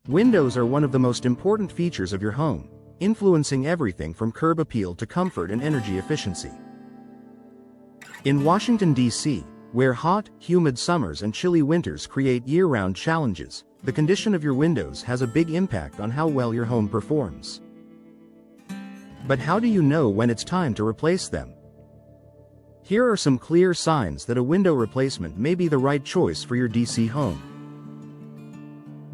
Windows are one of the most important features of your home, influencing everything from curb appeal to comfort and energy efficiency. In Washington, D.C., where hot, humid summers and chilly winters create year-round challenges, the condition of your windows has a big impact on how well your home performs. But how do you know when it's time to replace them? Here are some clear signs that a window replacement may be the right choice for your DC home.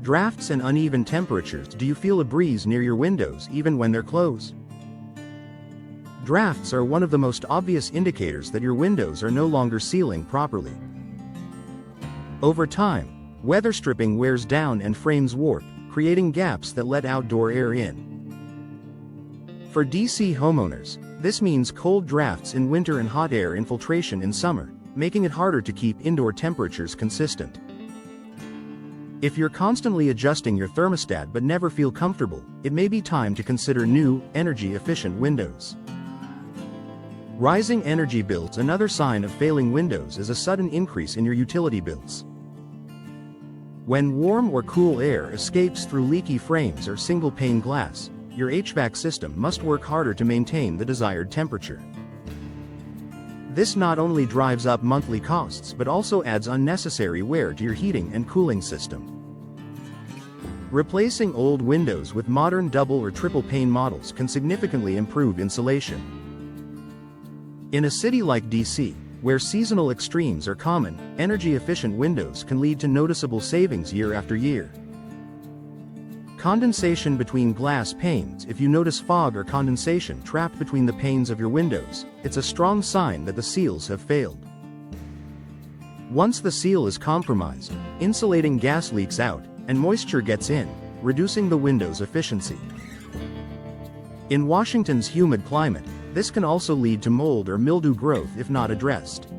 Drafts and uneven temperatures. Do you feel a breeze near your windows even when they're closed? Drafts are one of the most obvious indicators that your windows are no longer sealing properly. Over time, weather stripping wears down and frames warp, creating gaps that let outdoor air in. For DC homeowners, this means cold drafts in winter and hot air infiltration in summer, making it harder to keep indoor temperatures consistent. If you're constantly adjusting your thermostat but never feel comfortable, it may be time to consider new, energy-efficient windows. Rising energy bills. Another sign of failing windows is a sudden increase in your utility bills. When warm or cool air escapes through leaky frames or single-pane glass, your HVAC system must work harder to maintain the desired temperature. This not only drives up monthly costs but also adds unnecessary wear to your heating and cooling system. Replacing old windows with modern double or triple pane models can significantly improve insulation. In a city like DC, where seasonal extremes are common, energy-efficient windows can lead to noticeable savings year after year. Condensation between glass panes. If you notice fog or condensation trapped between the panes of your windows, it's a strong sign that the seals have failed. Once the seal is compromised, insulating gas leaks out, and moisture gets in, reducing the window's efficiency. In Washington's humid climate, this can also lead to mold or mildew growth if not addressed.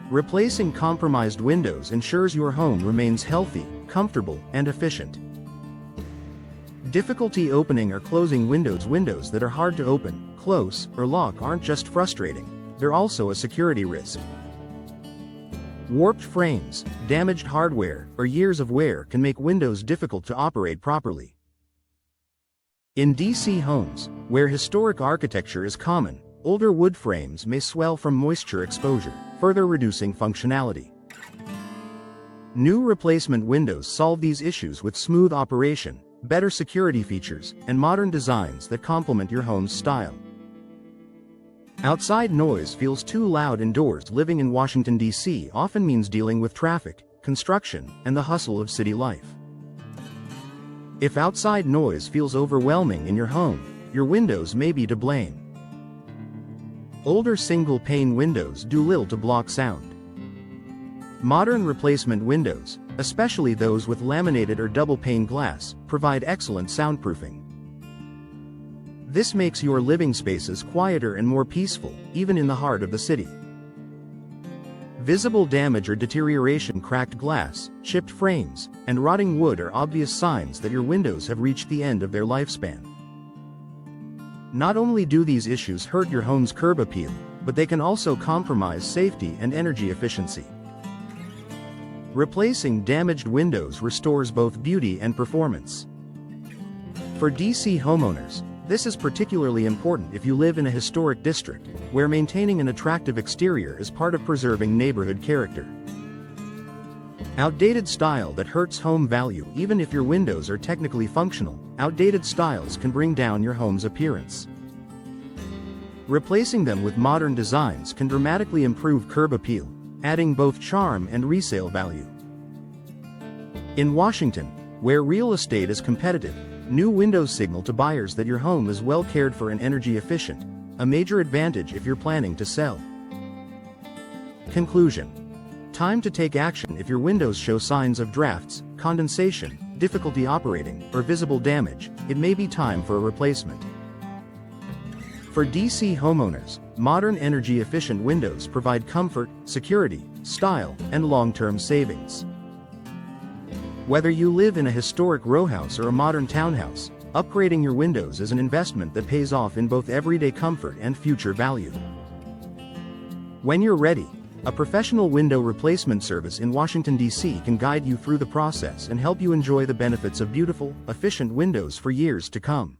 Replacing compromised windows ensures your home remains healthy, comfortable, and efficient. Difficulty opening or closing windows. Windows that are hard to open, close, or lock aren't just frustrating, they're also a security risk. Warped frames, damaged hardware, or years of wear can make windows difficult to operate properly. In DC homes, where historic architecture is common, older wood frames may swell from moisture exposure, further reducing functionality. New replacement windows solve these issues with smooth operation, better security features, and modern designs that complement your home's style. Outside noise feels too loud indoors. Living in Washington, D.C. often means dealing with traffic, construction, and the hustle of city life. If outside noise feels overwhelming in your home, your windows may be to blame. Older single-pane windows do little to block sound. Modern replacement windows, especially those with laminated or double-pane glass, provide excellent soundproofing. This makes your living spaces quieter and more peaceful, even in the heart of the city. Visible damage or deterioration. Cracked glass, chipped frames, and rotting wood are obvious signs that your windows have reached the end of their lifespan. Not only do these issues hurt your home's curb appeal, but they can also compromise safety and energy efficiency. Replacing damaged windows restores both beauty and performance. For DC homeowners, this is particularly important if you live in a historic district, where maintaining an attractive exterior is part of preserving neighborhood character. Outdated style that hurts home value. Even if your windows are technically functional, outdated styles can bring down your home's appearance. Replacing them with modern designs can dramatically improve curb appeal, adding both charm and resale value. In Washington, where real estate is competitive, new windows signal to buyers that your home is well cared for and energy efficient, a major advantage if you're planning to sell. Conclusion: time to take action. If your windows show signs of drafts, condensation, difficulty operating, or visible damage, it may be time for a replacement. For DC homeowners, modern energy-efficient windows provide comfort, security, style, and long-term savings. Whether you live in a historic row house or a modern townhouse, upgrading your windows is an investment that pays off in both everyday comfort and future value. When you're ready, A professional window replacement service in Washington, D.C. can guide you through the process and help you enjoy the benefits of beautiful, efficient windows for years to come.